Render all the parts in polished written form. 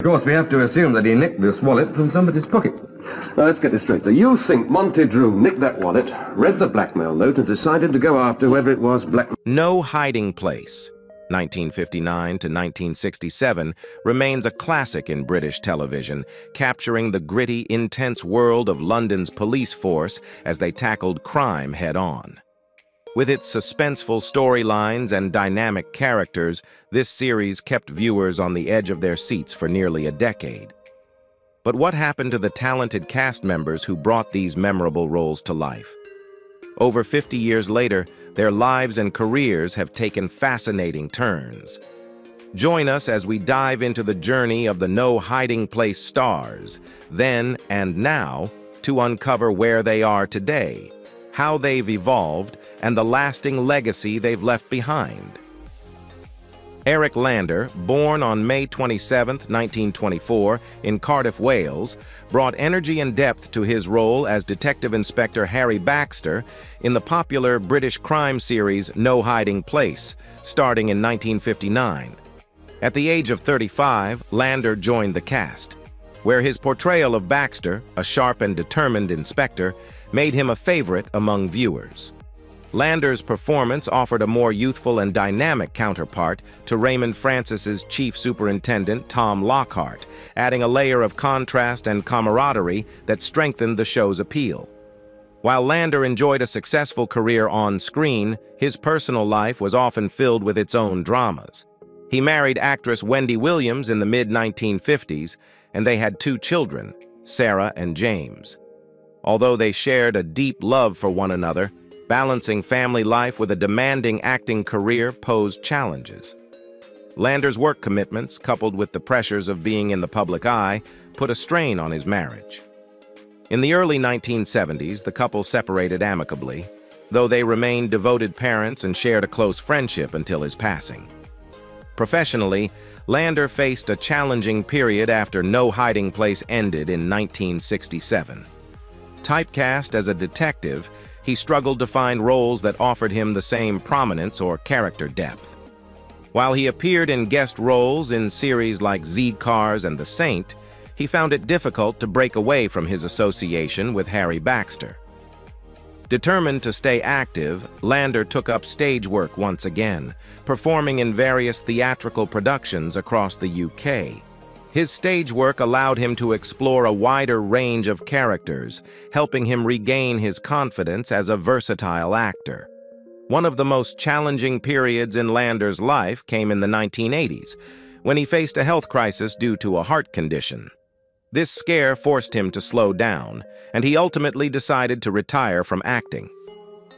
Of course, we have to assume that he nicked this wallet from somebody's pocket. Now, let's get this straight. So you think Monty Drew nicked that wallet, read the blackmail note, and decided to go after whoever it was No Hiding Place, 1959 to 1967, remains a classic in British television, capturing the gritty, intense world of London's police force as they tackled crime head-on. With its suspenseful storylines and dynamic characters, this series kept viewers on the edge of their seats for nearly a decade. But what happened to the talented cast members who brought these memorable roles to life? Over 50 years later, their lives and careers have taken fascinating turns. Join us as we dive into the journey of the No Hiding Place stars, then and now, to uncover where they are today, how they've evolved, and the lasting legacy they've left behind. Eric Lander, born on May 27, 1924, in Cardiff, Wales, brought energy and depth to his role as Detective Inspector Harry Baxter in the popular British crime series No Hiding Place, starting in 1959. At the age of 35, Lander joined the cast, where his portrayal of Baxter, a sharp and determined inspector, made him a favorite among viewers. Lander's performance offered a more youthful and dynamic counterpart to Raymond Francis's chief superintendent, Tom Lockhart, adding a layer of contrast and camaraderie that strengthened the show's appeal. While Lander enjoyed a successful career on screen, his personal life was often filled with its own dramas. He married actress Wendy Williams in the mid-1950s, and they had 2 children, Sarah and James. Although they shared a deep love for one another, balancing family life with a demanding acting career posed challenges. Lander's work commitments, coupled with the pressures of being in the public eye, put a strain on his marriage. In the early 1970s, the couple separated amicably, though they remained devoted parents and shared a close friendship until his passing. Professionally, Lander faced a challenging period after No Hiding Place ended in 1967. Typecast as a detective, he struggled to find roles that offered him the same prominence or character depth. While he appeared in guest roles in series like Z-Cars and The Saint, he found it difficult to break away from his association with Harry Baxter. Determined to stay active, Lander took up stage work once again, performing in various theatrical productions across the UK. His stage work allowed him to explore a wider range of characters, helping him regain his confidence as a versatile actor. One of the most challenging periods in Lander's life came in the 1980s, when he faced a health crisis due to a heart condition. This scare forced him to slow down, and he ultimately decided to retire from acting.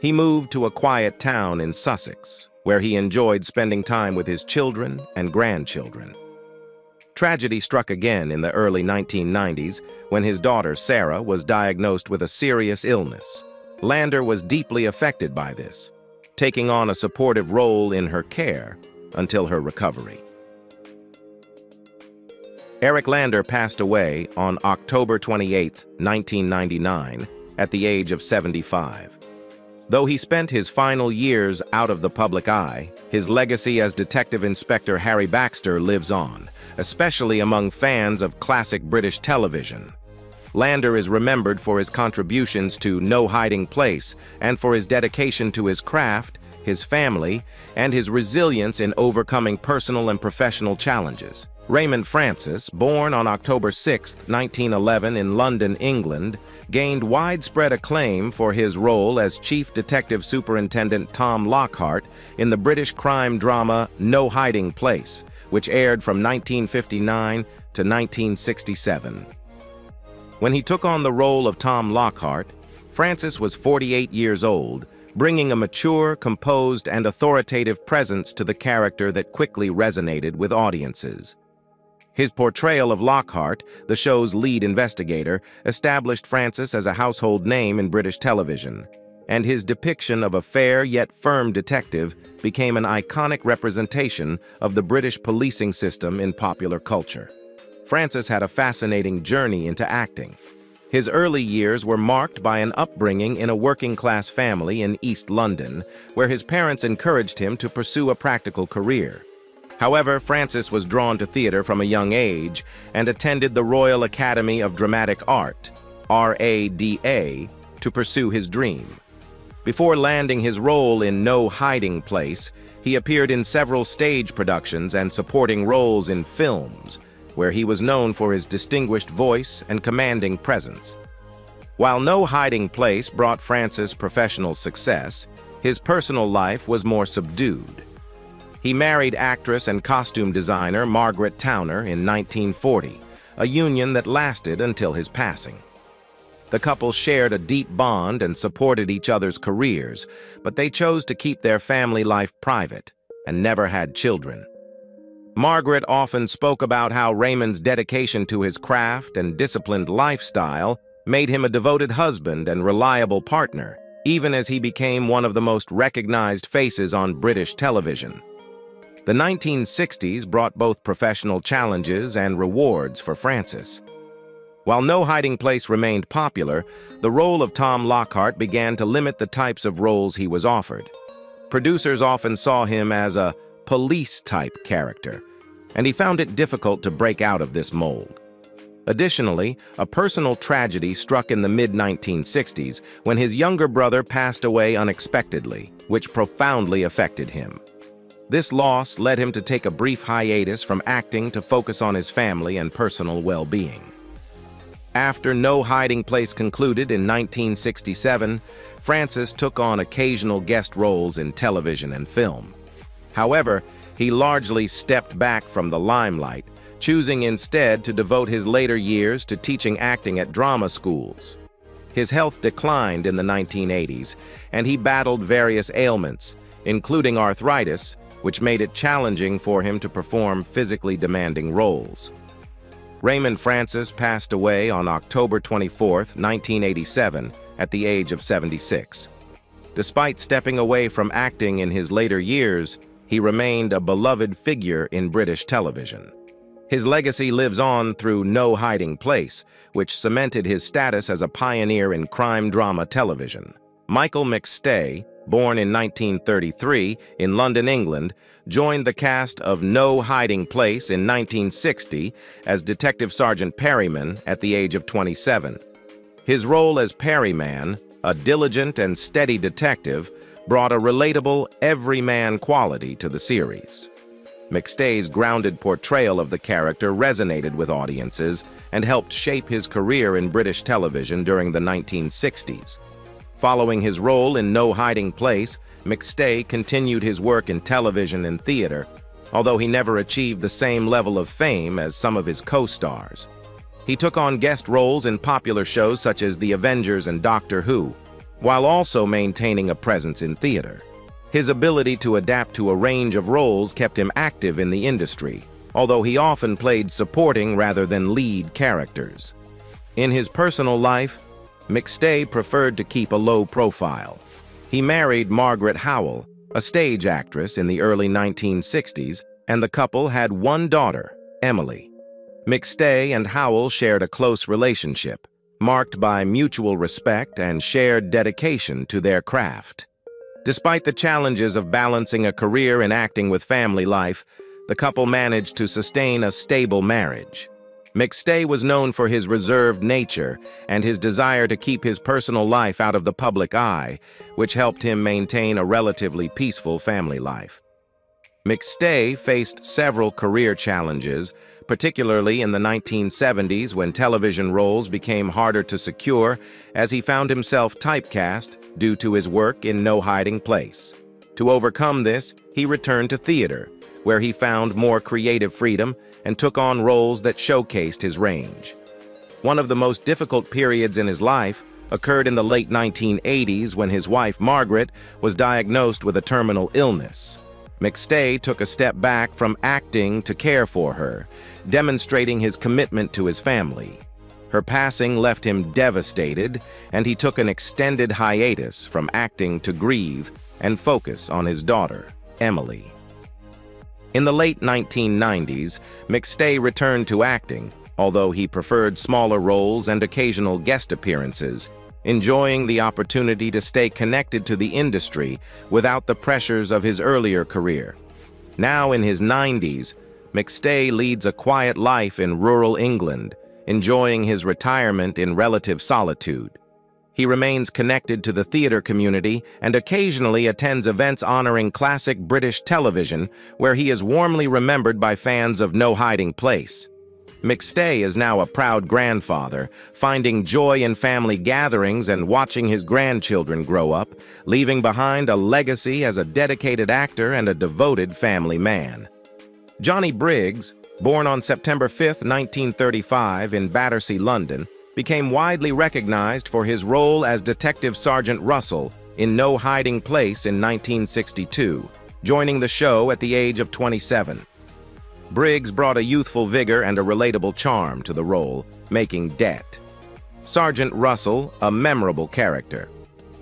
He moved to a quiet town in Sussex, where he enjoyed spending time with his children and grandchildren. Tragedy struck again in the early 1990s when his daughter, Sarah, was diagnosed with a serious illness. Lander was deeply affected by this, taking on a supportive role in her care until her recovery. Eric Lander passed away on October 28, 1999, at the age of 75. Though he spent his final years out of the public eye, his legacy as Detective Inspector Harry Baxter lives on, especially among fans of classic British television. Lander is remembered for his contributions to No Hiding Place and for his dedication to his craft, his family, and his resilience in overcoming personal and professional challenges. Raymond Francis, born on October 6, 1911 in London, England, gained widespread acclaim for his role as Chief Detective Superintendent Tom Lockhart in the British crime drama No Hiding Place, which aired from 1959 to 1967. When he took on the role of Tom Lockhart, Francis was 48 years old, bringing a mature, composed, and authoritative presence to the character that quickly resonated with audiences. His portrayal of Lockhart, the show's lead investigator, established Francis as a household name in British television, and his depiction of a fair yet firm detective became an iconic representation of the British policing system in popular culture. Francis had a fascinating journey into acting. His early years were marked by an upbringing in a working-class family in East London, where his parents encouraged him to pursue a practical career. However, Francis was drawn to theater from a young age and attended the Royal Academy of Dramatic Art, RADA, to pursue his dream. Before landing his role in No Hiding Place, he appeared in several stage productions and supporting roles in films, where he was known for his distinguished voice and commanding presence. While No Hiding Place brought Francis professional success, his personal life was more subdued. He married actress and costume designer Margaret Towner in 1940, a union that lasted until his passing. The couple shared a deep bond and supported each other's careers, but they chose to keep their family life private and never had children. Margaret often spoke about how Raymond's dedication to his craft and disciplined lifestyle made him a devoted husband and reliable partner, even as he became one of the most recognized faces on British television. The 1960s brought both professional challenges and rewards for Francis. While No Hiding Place remained popular, the role of Tom Lockhart began to limit the types of roles he was offered. Producers often saw him as a police-type character, and he found it difficult to break out of this mold. Additionally, a personal tragedy struck in the mid-1960s when his younger brother passed away unexpectedly, which profoundly affected him. This loss led him to take a brief hiatus from acting to focus on his family and personal well-being. After No Hiding Place concluded in 1967, Francis took on occasional guest roles in television and film. However, he largely stepped back from the limelight, choosing instead to devote his later years to teaching acting at drama schools. His health declined in the 1980s, and he battled various ailments, including arthritis, which made it challenging for him to perform physically demanding roles. Raymond Francis passed away on October 24, 1987, at the age of 76. Despite stepping away from acting in his later years, he remained a beloved figure in British television. His legacy lives on through No Hiding Place, which cemented his status as a pioneer in crime drama television. Michael McStay, born in 1933 in London, England, joined the cast of No Hiding Place in 1960 as Detective Sergeant Perryman at the age of 27. His role as Perryman, a diligent and steady detective, brought a relatable, everyman quality to the series. McStay's grounded portrayal of the character resonated with audiences and helped shape his career in British television during the 1960s. Following his role in No Hiding Place, McStay continued his work in television and theater, although he never achieved the same level of fame as some of his co-stars. He took on guest roles in popular shows such as The Avengers and Doctor Who, while also maintaining a presence in theater. His ability to adapt to a range of roles kept him active in the industry, although he often played supporting rather than lead characters. In his personal life, McStay preferred to keep a low profile. He married Margaret Howell, a stage actress in the early 1960s, and the couple had one daughter, Emily. McStay and Howell shared a close relationship, marked by mutual respect and shared dedication to their craft. Despite the challenges of balancing a career in acting with family life, the couple managed to sustain a stable marriage. McStay was known for his reserved nature and his desire to keep his personal life out of the public eye, which helped him maintain a relatively peaceful family life. McStay faced several career challenges, particularly in the 1970s when television roles became harder to secure, as he found himself typecast due to his work in No Hiding Place. To overcome this, he returned to theater, where he found more creative freedom and took on roles that showcased his range. One of the most difficult periods in his life occurred in the late 1980s when his wife, Margaret, was diagnosed with a terminal illness. McStay took a step back from acting to care for her, demonstrating his commitment to his family. Her passing left him devastated, and he took an extended hiatus from acting to grieve and focus on his daughter, Emily. In the late 1990s, McStay returned to acting, although he preferred smaller roles and occasional guest appearances, enjoying the opportunity to stay connected to the industry without the pressures of his earlier career. Now in his 90s, McStay leads a quiet life in rural England, enjoying his retirement in relative solitude. He remains connected to the theater community and occasionally attends events honoring classic British television, where he is warmly remembered by fans of No Hiding Place. McStay is now a proud grandfather, finding joy in family gatherings and watching his grandchildren grow up, leaving behind a legacy as a dedicated actor and a devoted family man. Johnny Briggs, born on September 5, 1935 in Battersea, London, became widely recognized for his role as Detective Sergeant Russell in No Hiding Place in 1962, joining the show at the age of 27. Briggs brought a youthful vigor and a relatable charm to the role, making Det. Sergeant Russell, a memorable character.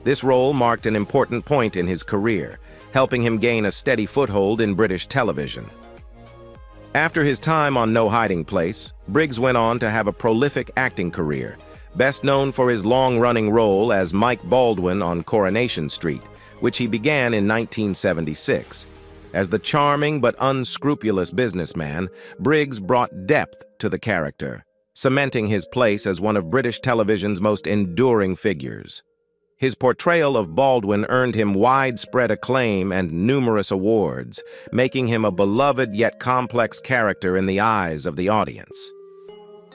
This role marked an important point in his career, helping him gain a steady foothold in British television. After his time on No Hiding Place, Briggs went on to have a prolific acting career, best known for his long-running role as Mike Baldwin on Coronation Street, which he began in 1976. As the charming but unscrupulous businessman, Briggs brought depth to the character, cementing his place as one of British television's most enduring figures. His portrayal of Baldwin earned him widespread acclaim and numerous awards, making him a beloved yet complex character in the eyes of the audience.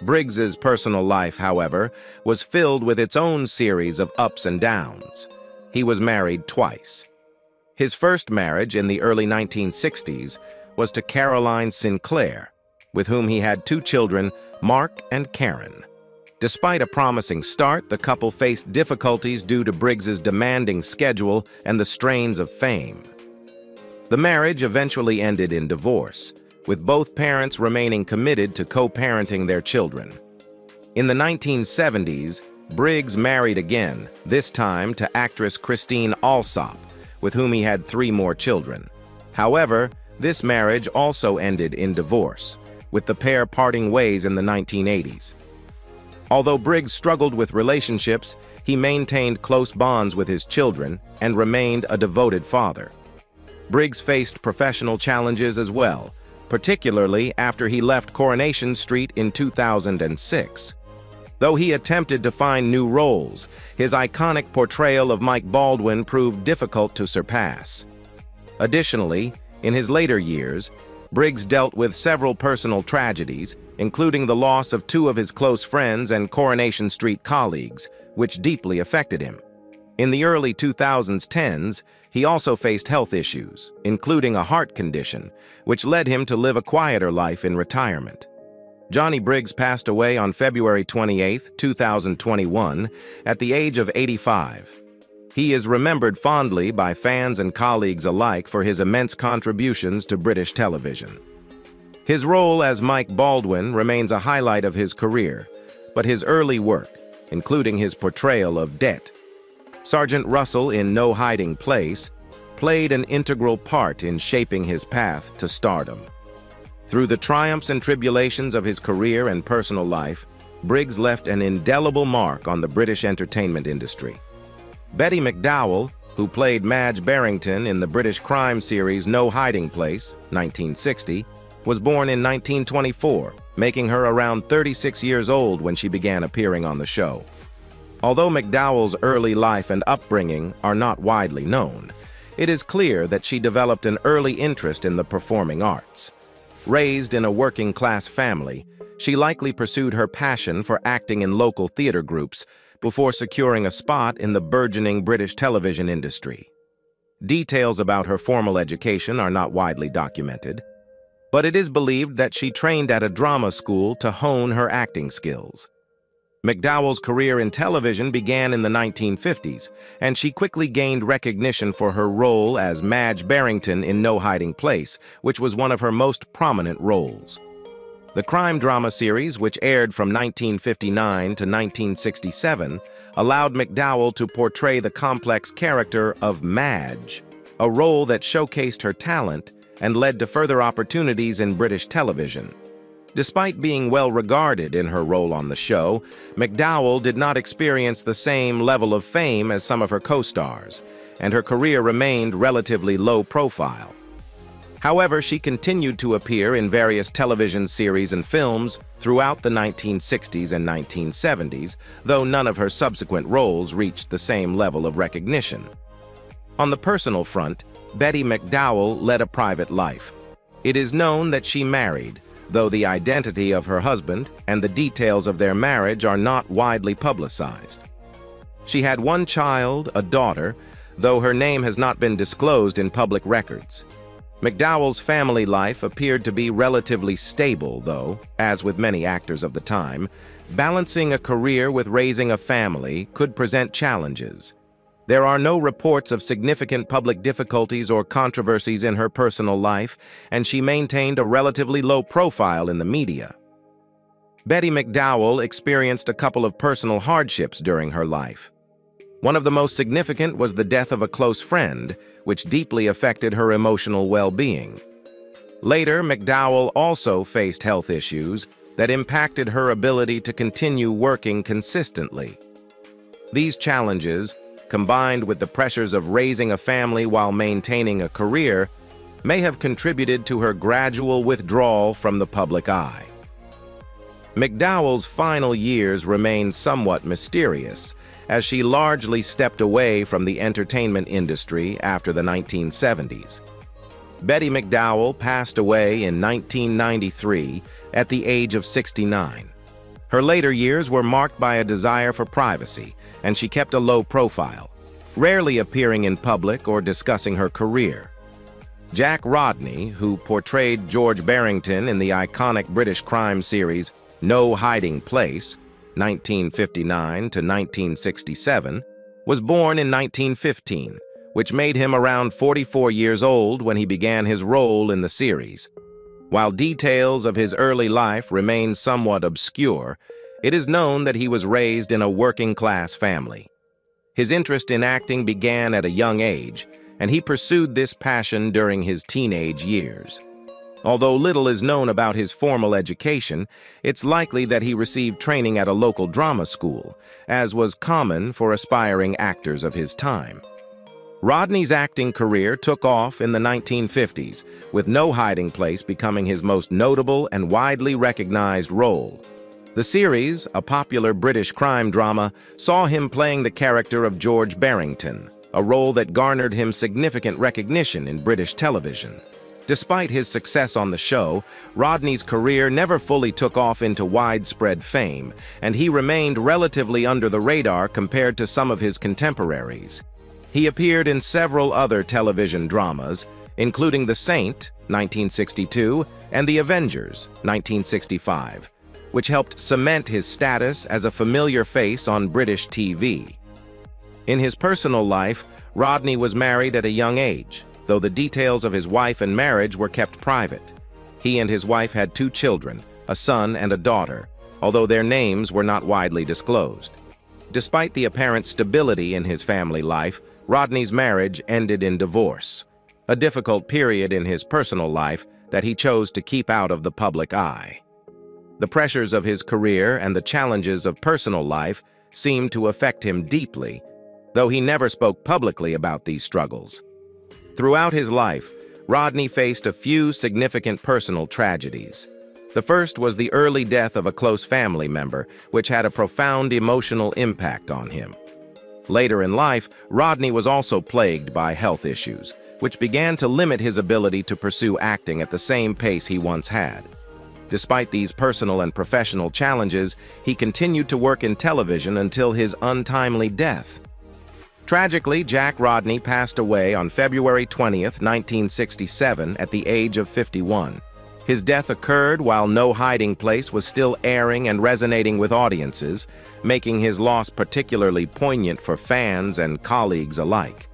Briggs's personal life, however, was filled with its own series of ups and downs. He was married twice. His first marriage in the early 1960s was to Caroline Sinclair, with whom he had 2 children, Mark and Karen. Despite a promising start, the couple faced difficulties due to Briggs's demanding schedule and the strains of fame. The marriage eventually ended in divorce, with both parents remaining committed to co-parenting their children. In the 1970s, Briggs married again, this time to actress Christine Alsop, with whom he had 3 more children. However, this marriage also ended in divorce, with the pair parting ways in the 1980s. Although Briggs struggled with relationships, he maintained close bonds with his children and remained a devoted father. Briggs faced professional challenges as well, particularly after he left Coronation Street in 2006. Though he attempted to find new roles, his iconic portrayal of Mike Baldwin proved difficult to surpass. Additionally, in his later years, Briggs dealt with several personal tragedies, including the loss of 2 of his close friends and Coronation Street colleagues, which deeply affected him. In the early 2010s, he also faced health issues, including a heart condition, which led him to live a quieter life in retirement. Johnny Briggs passed away on February 28, 2021, at the age of 85. He is remembered fondly by fans and colleagues alike for his immense contributions to British television. His role as Mike Baldwin remains a highlight of his career, but his early work, including his portrayal of Det, Sergeant Russell in No Hiding Place, played an integral part in shaping his path to stardom. Through the triumphs and tribulations of his career and personal life, Briggs left an indelible mark on the British entertainment industry. Betty McDowell, who played Madge Barrington in the British crime series No Hiding Place, 1960, was born in 1924, making her around 36 years old when she began appearing on the show. Although McDowell's early life and upbringing are not widely known, it is clear that she developed an early interest in the performing arts. Raised in a working-class family, she likely pursued her passion for acting in local theater groups before securing a spot in the burgeoning British television industry. Details about her formal education are not widely documented, but it is believed that she trained at a drama school to hone her acting skills. McDowell's career in television began in the 1950s, and she quickly gained recognition for her role as Madge Barrington in No Hiding Place, which was one of her most prominent roles. The crime drama series, which aired from 1959 to 1967, allowed McDowell to portray the complex character of Madge, a role that showcased her talent and led to further opportunities in British television. Despite being well regarded in her role on the show, McDowell did not experience the same level of fame as some of her co-stars, and her career remained relatively low profile. However, she continued to appear in various television series and films throughout the 1960s and 1970s, though none of her subsequent roles reached the same level of recognition. On the personal front, Betty McDowell led a private life. It is known that she married, though the identity of her husband and the details of their marriage are not widely publicized. She had one child, a daughter, though her name has not been disclosed in public records. McDowell's family life appeared to be relatively stable, though, as with many actors of the time, balancing a career with raising a family could present challenges. There are no reports of significant public difficulties or controversies in her personal life, and she maintained a relatively low profile in the media. Betty McDowell experienced a couple of personal hardships during her life. One of the most significant was the death of a close friend, which deeply affected her emotional well-being. Later, McDowell also faced health issues that impacted her ability to continue working consistently. These challenges, combined with the pressures of raising a family while maintaining a career, may have contributed to her gradual withdrawal from the public eye. McDowell's final years remain somewhat mysterious, as she largely stepped away from the entertainment industry after the 1970s. Betty McDowell passed away in 1993 at the age of 69. Her later years were marked by a desire for privacy, and she kept a low profile, rarely appearing in public or discussing her career. Jack Rodney, who portrayed George Barrington in the iconic British crime series No Hiding Place, 1959 to 1967, was born in 1915, which made him around 44 years old when he began his role in the series. While details of his early life remain somewhat obscure, it is known that he was raised in a working-class family. His interest in acting began at a young age, and he pursued this passion during his teenage years. Although little is known about his formal education, it's likely that he received training at a local drama school, as was common for aspiring actors of his time. Rodney's acting career took off in the 1950s, with No Hiding Place becoming his most notable and widely recognized role. The series, a popular British crime drama, saw him playing the character of George Barrington, a role that garnered him significant recognition in British television. Despite his success on the show, Rodney's career never fully took off into widespread fame, and he remained relatively under the radar compared to some of his contemporaries. He appeared in several other television dramas, including The Saint, 1962, and The Avengers, 1965, which helped cement his status as a familiar face on British TV. In his personal life, Rodney was married at a young age, though the details of his wife and marriage were kept private. He and his wife had 2 children, a son and a daughter, although their names were not widely disclosed. Despite the apparent stability in his family life, Rodney's marriage ended in divorce, a difficult period in his personal life that he chose to keep out of the public eye. The pressures of his career and the challenges of personal life seemed to affect him deeply, though he never spoke publicly about these struggles. Throughout his life, Rodney faced a few significant personal tragedies. The first was the early death of a close family member, which had a profound emotional impact on him. Later in life, Rodney was also plagued by health issues, which began to limit his ability to pursue acting at the same pace he once had. Despite these personal and professional challenges, he continued to work in television until his untimely death. Tragically, Jack Rodney passed away on February 20th, 1967, at the age of 51. His death occurred while No Hiding Place was still airing and resonating with audiences, making his loss particularly poignant for fans and colleagues alike.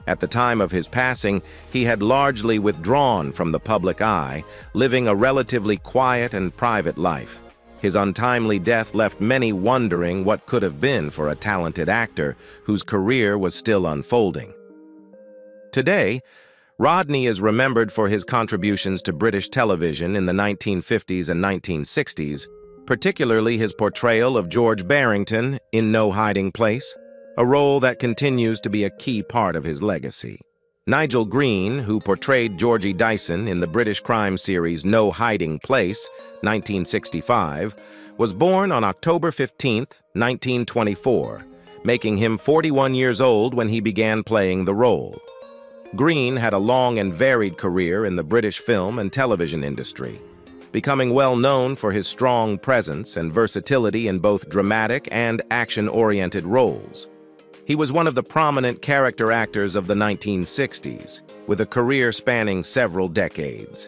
At the time of his passing, he had largely withdrawn from the public eye, living a relatively quiet and private life. His untimely death left many wondering what could have been for a talented actor whose career was still unfolding. Today, Rodney is remembered for his contributions to British television in the 1950s and 1960s, particularly his portrayal of George Barrington in No Hiding Place, a role that continues to be a key part of his legacy. Nigel Green, who portrayed Georgie Dyson in the British crime series No Hiding Place, 1965, was born on October 15, 1924, making him 41 years old when he began playing the role. Green had a long and varied career in the British film and television industry, becoming well known for his strong presence and versatility in both dramatic and action-oriented roles. He was one of the prominent character actors of the 1960s, with a career spanning several decades.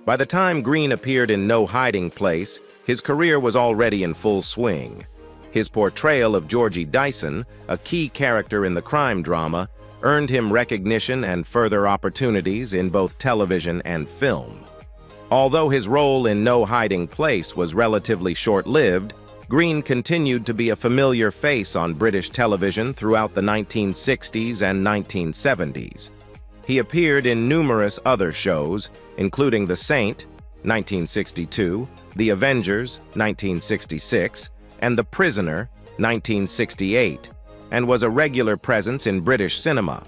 By the time Green appeared in No Hiding Place, his career was already in full swing. His portrayal of Georgie Dyson, a key character in the crime drama, earned him recognition and further opportunities in both television and film. Although his role in No Hiding Place was relatively short-lived, Green continued to be a familiar face on British television throughout the 1960s and 1970s. He appeared in numerous other shows, including The Saint, 1962, The Avengers, 1966, and The Prisoner, 1968, and was a regular presence in British cinema.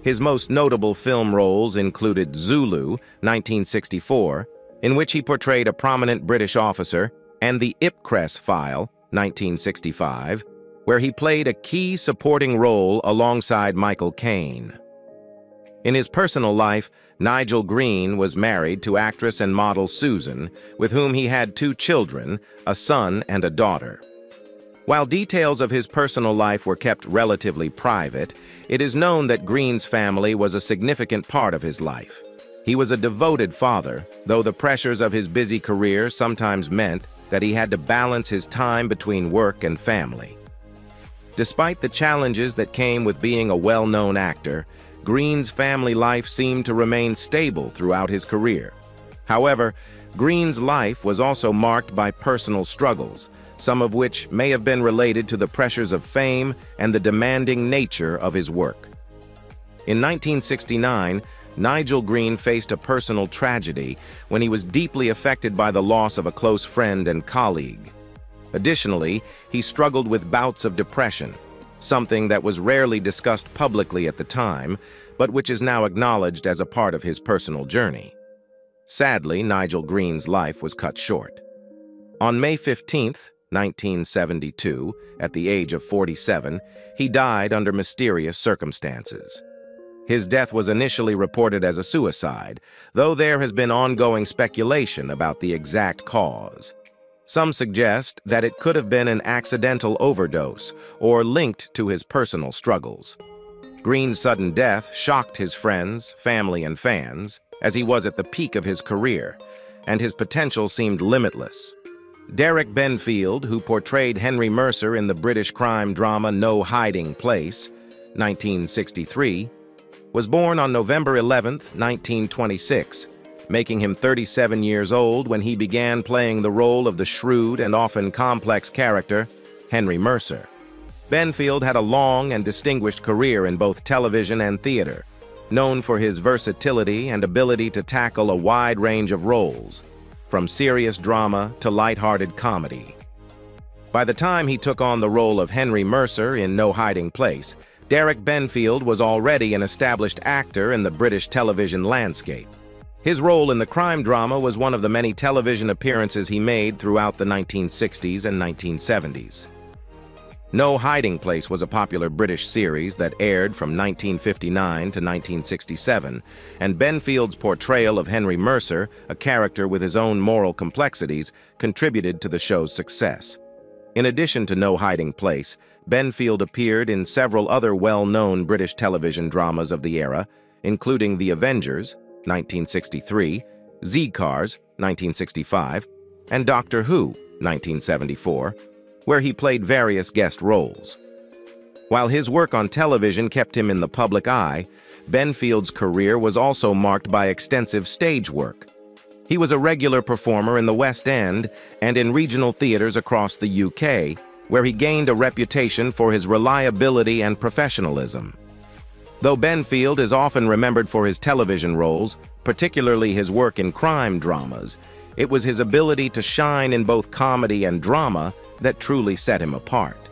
His most notable film roles included Zulu, 1964, in which he portrayed a prominent British officer, and The Ipcress File, 1965, where he played a key supporting role alongside Michael Caine. In his personal life, Nigel Green was married to actress and model Susan, with whom he had 2 children, a son and a daughter. While details of his personal life were kept relatively private, it is known that Green's family was a significant part of his life. He was a devoted father, though the pressures of his busy career sometimes meant that he had to balance his time between work and family. Despite the challenges that came with being a well-known actor, Green's family life seemed to remain stable throughout his career. However, Green's life was also marked by personal struggles, some of which may have been related to the pressures of fame and the demanding nature of his work. In 1969, Nigel Green faced a personal tragedy when he was deeply affected by the loss of a close friend and colleague. Additionally, he struggled with bouts of depression, something that was rarely discussed publicly at the time, but which is now acknowledged as a part of his personal journey. Sadly, Nigel Green's life was cut short. On May 15, 1972, at the age of 47, he died under mysterious circumstances. His death was initially reported as a suicide, though there has been ongoing speculation about the exact cause. Some suggest that it could have been an accidental overdose or linked to his personal struggles. Green's sudden death shocked his friends, family, and fans, as he was at the peak of his career, and his potential seemed limitless. Derek Benfield, who portrayed Henry Mercer in the British crime drama No Hiding Place, 1963, was born on November 11, 1926, making him 37 years old when he began playing the role of the shrewd and often complex character, Henry Mercer. Benfield had a long and distinguished career in both television and theater, known for his versatility and ability to tackle a wide range of roles, from serious drama to lighthearted comedy. By the time he took on the role of Henry Mercer in No Hiding Place, Derek Benfield was already an established actor in the British television landscape. His role in the crime drama was one of the many television appearances he made throughout the 1960s and 1970s. No Hiding Place was a popular British series that aired from 1959 to 1967, and Benfield's portrayal of Henry Mercer, a character with his own moral complexities, contributed to the show's success. In addition to No Hiding Place, Benfield appeared in several other well-known British television dramas of the era, including The Avengers, 1963, Z-Cars, 1965, and Doctor Who, 1974, where he played various guest roles. While his work on television kept him in the public eye, Benfield's career was also marked by extensive stage work. He was a regular performer in the West End and in regional theaters across the UK, where he gained a reputation for his reliability and professionalism. Though Benfield is often remembered for his television roles, particularly his work in crime dramas, it was his ability to shine in both comedy and drama that truly set him apart.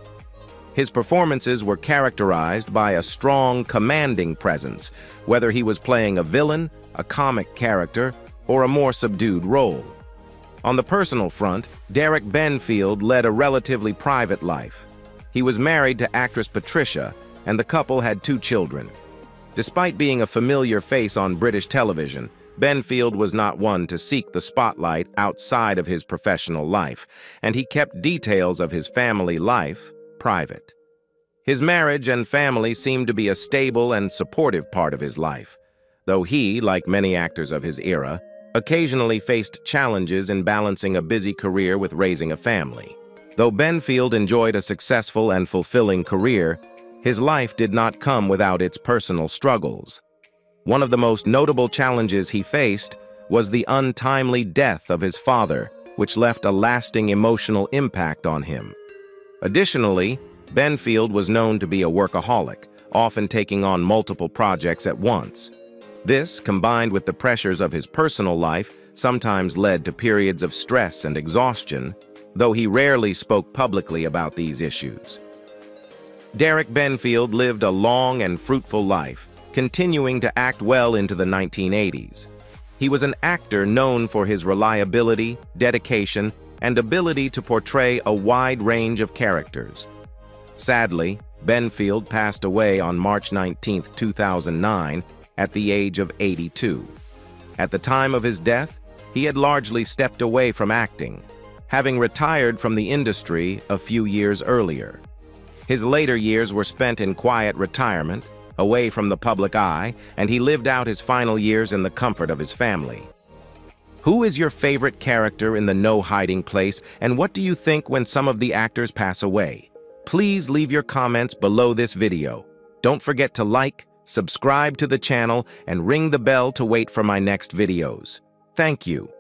His performances were characterized by a strong, commanding presence, whether he was playing a villain, a comic character, or a more subdued role. On the personal front, Derek Benfield led a relatively private life. He was married to actress Patricia, and the couple had 2 children. Despite being a familiar face on British television, Benfield was not one to seek the spotlight outside of his professional life, and he kept details of his family life private. His marriage and family seemed to be a stable and supportive part of his life, though he, like many actors of his era, occasionally faced challenges in balancing a busy career with raising a family. Though Benfield enjoyed a successful and fulfilling career, his life did not come without its personal struggles. One of the most notable challenges he faced was the untimely death of his father, which left a lasting emotional impact on him. Additionally, Benfield was known to be a workaholic, often taking on multiple projects at once. This, combined with the pressures of his personal life, sometimes led to periods of stress and exhaustion, though he rarely spoke publicly about these issues. Derek Benfield lived a long and fruitful life, continuing to act well into the 1980s. He was an actor known for his reliability, dedication, and ability to portray a wide range of characters. Sadly, Benfield passed away on March 19, 2009, at the age of 82. At the time of his death, he had largely stepped away from acting, having retired from the industry a few years earlier. His later years were spent in quiet retirement, away from the public eye, and he lived out his final years in the comfort of his family. Who is your favorite character in the No Hiding Place, and what do you think when some of the actors pass away? Please leave your comments below this video. Don't forget to like, subscribe to the channel, and ring the bell to wait for my next videos. Thank you.